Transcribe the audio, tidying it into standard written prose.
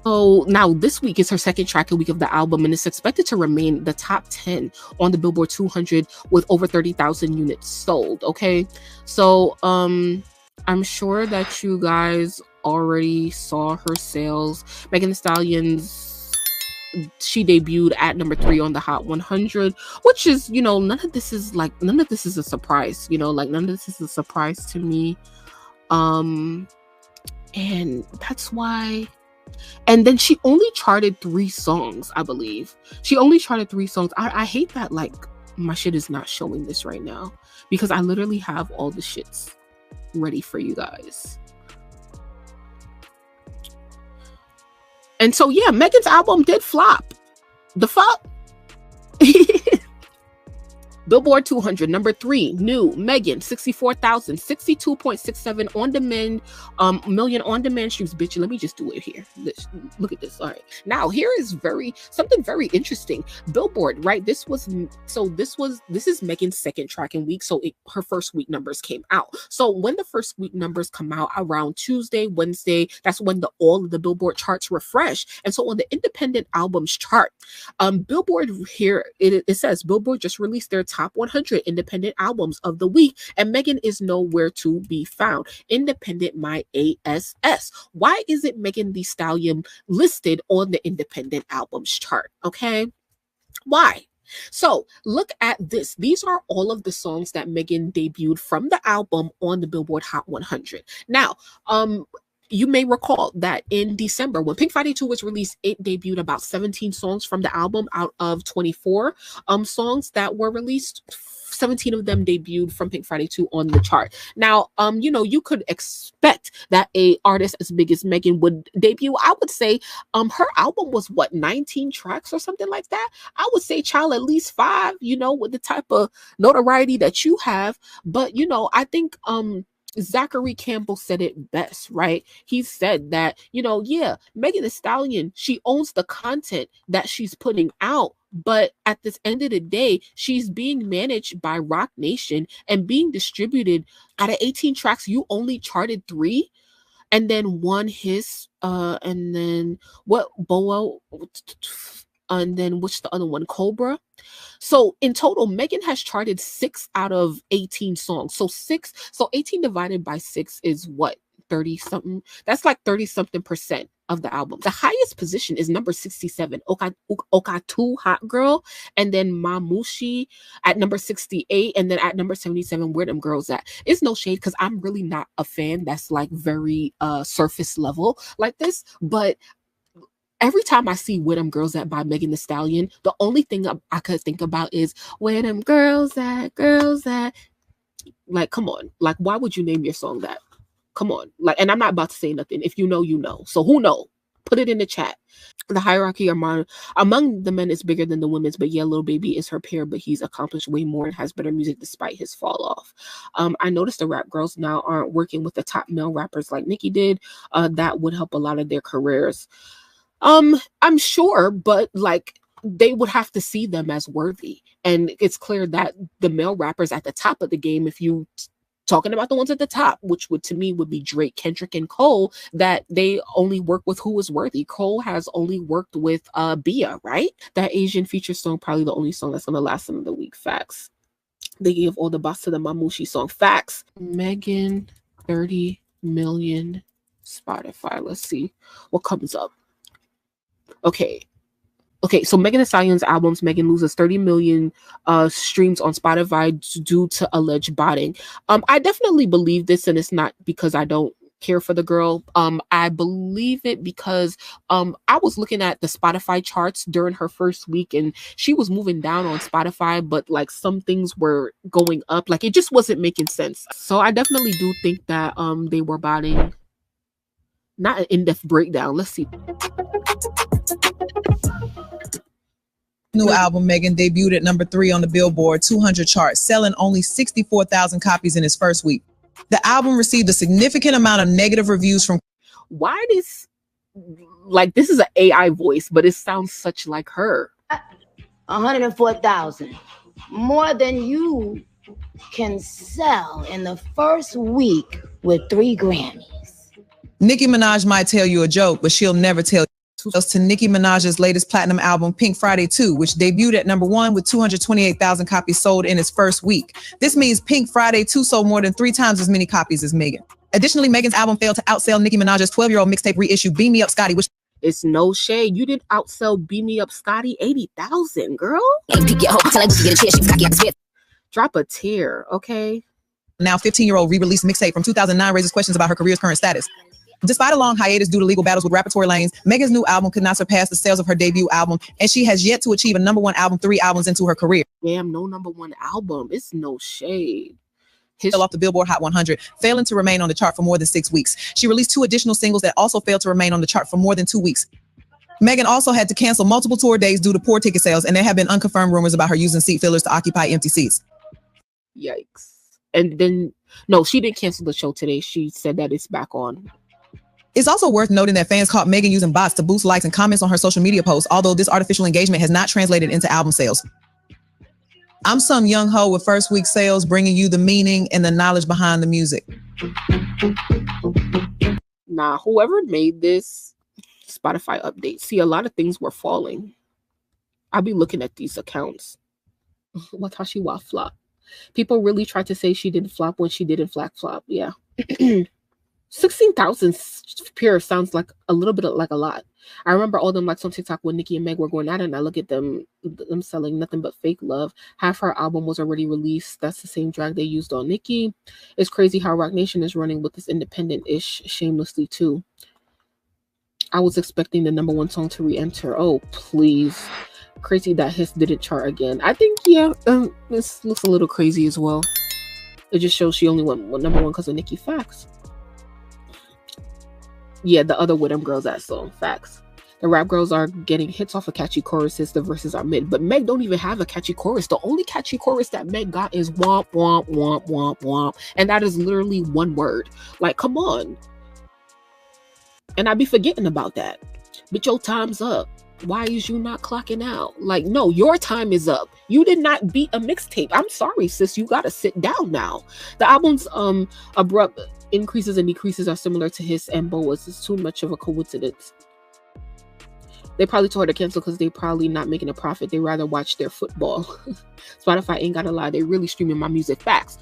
So now this week is her second tracking week of the album, and it's expected to remain the top 10 on the Billboard 200 with over 30,000 units sold. Okay, so I'm sure that you guys already saw her sales. Megan Thee Stallion's, she debuted at number 3 on the Hot 100, which is, you know, none of this is a surprise, you know, like none of this is a surprise to me. And that's why. And then she only charted 3 songs, I believe. She only charted 3 songs. I hate that, like, my shit is not showing this right now because I literally have all the shits ready for you guys. And so, yeah, Megan's album did flop. The fuck? Billboard 200, number 3, new, Megan, 64,000, 62.67 on-demand, million on-demand streams. Bitch, let me just do it here. Look at this. All right. Now, here is something very interesting. Billboard, right? This is Megan's second tracking week. So her first week numbers came out. So when the first week numbers come out around Tuesday, Wednesday, that's when all of the Billboard charts refresh. And so on the independent albums chart, Billboard here, it says Billboard just released their top 100 independent albums of the week, and Megan is nowhere to be found. Independent my ass. Why isn't Megan Thee Stallion listed on the independent albums chart? Okay, why? So look at this. These are all of the songs that Megan debuted from the album on the Billboard Hot 100. Now, you may recall that in December, when Pink Friday 2 was released, it debuted about 17 songs from the album out of 24 songs that were released. 17 of them debuted from Pink Friday 2 on the chart. Now, you know, you could expect that a artist as big as Megan would debut. I would say her album was, what, 19 tracks or something like that? I would say, child, at least 5, you know, with the type of notoriety that you have. But, you know, I think Zachary Campbell said it best, right? He said that, you know, yeah, Megan Thee Stallion, she owns the content that she's putting out, but at this end of the day, she's being managed by Roc Nation and being distributed. Out of 18 tracks, you only charted 3, and then one his, and then what, Boa, and then what's the other one, Cobra. So in total, Megan has charted 6 out of 18 songs. So 18 divided by 6 is what, 30 something? That's like 30 something percent of the album. The highest position is number 67, Okatu Hot Girl, and then Mamushi at number 68, and then at number 77, Where Them Girls At. It's no shade because I'm really not a fan that's like very surface level like this, but every time I see Where Them Girls At by Megan Thee Stallion, the only thing I could think about is Where Them Girls At, Girls At. Like, come on. Like, why would you name your song that? Come on. Like, and I'm not about to say nothing. If you know, you know. So who know? Put it in the chat. The hierarchy among the men is bigger than the women's, but yeah, Lil Baby is her peer, but he's accomplished way more and has better music despite his fall off. I noticed the rap girls now aren't working with the top male rappers like Nicki did. That would help a lot of their careers. I'm sure, but like they would have to see them as worthy. And it's clear that the male rappers at the top of the game, if you talking about the ones at the top, which would to me would be Drake, Kendrick, and Cole, that they only work with who is worthy. Cole has only worked with Bia, right? That Asian feature song, probably the only song that's gonna last them of the week. Facts. They gave all the boss to the Mamushi song. Facts. Megan, 30 million Spotify. Let's see what comes up. Okay, so Megan Thee Stallion's albums, Megan loses 30 million streams on Spotify due to alleged botting. I definitely believe this, and it's not because I don't care for the girl. I believe it because I was looking at the Spotify charts during her first week, and she was moving down on Spotify, but like some things were going up. Like it just wasn't making sense. So I definitely do think that they were botting. Not an in-depth breakdown. Let's see. New album, Megan debuted at number 3 on the Billboard 200 chart, selling only 64,000 copies in its first week. The album received a significant amount of negative reviews from. Why this? Like this is an AI voice, but it sounds such like her. 104,000, more than you can sell in the first week with 3 Grammys. Nicki Minaj might tell you a joke, but she'll never tell. to Nicki Minaj's latest platinum album, Pink Friday 2, which debuted at number 1 with 228,000 copies sold in its first week. This means Pink Friday 2 sold more than 3 times as many copies as Megan. Additionally, Megan's album failed to outsell Nicki Minaj's 12-year-old mixtape reissue, Beam Me Up Scotty, which it's no shade. You didn't outsell Beam Me Up Scotty 80,000, girl. Drop a tear, okay? Now 15-year-old re-released mixtape from 2009 raises questions about her career's current status. Despite a long hiatus due to legal battles with rapper Tory Lanez, Megan's new album could not surpass the sales of her debut album, and she has yet to achieve a #1 album 3 albums into her career. Damn, no #1 album. It's no shade. Fell off the Billboard Hot 100, failing to remain on the chart for more than 6 weeks. She released 2 additional singles that also failed to remain on the chart for more than 2 weeks. Megan also had to cancel multiple tour days due to poor ticket sales, and there have been unconfirmed rumors about her using seat fillers to occupy empty seats. Yikes. And then, no, she didn't cancel the show today. She said that it's back on. It's also worth noting that fans caught Megan using bots to boost likes and comments on her social media posts, although this artificial engagement has not translated into album sales. I'm some young hoe with first week sales, bringing you the meaning and the knowledge behind the music. Nah, whoever made this Spotify update, see, a lot of things were falling. I'll be looking at these accounts. Watashi wa flop. People really tried to say she didn't flop when she didn't flop. Yeah. 16,000 pure sounds like a little bit like a lot. I remember all them likes on TikTok when Nicki and Meg were going at it, and I look at them selling nothing but fake love. Half her album was already released. That's the same drag they used on Nicki. It's crazy how Roc Nation is running with this independent-ish shamelessly too. I was expecting the #1 song to re-enter. Oh, please. Crazy that his didn't chart again. I think, yeah, this looks a little crazy as well. It just shows she only went #1 because of Nicki. Facts. Yeah, the other with them girls that song. Facts. The rap girls are getting hits off of catchy choruses. The verses are mid. But Meg don't even have a catchy chorus. The only catchy chorus that Meg got is womp, womp, womp, womp, womp. And that is literally one word. Like, come on. And I be forgetting about that. But your time's up. Why is you not clocking out? Like, no, your time is up. You did not beat a mixtape. I'm sorry, sis. You gotta sit down now. The album's abrupt increases and decreases are similar to his and Boa's. It's too much of a coincidence. They probably told her to cancel because they probably not making a profit. They rather watch their football. Spotify ain't gotta lie. They really streaming my music. Facts.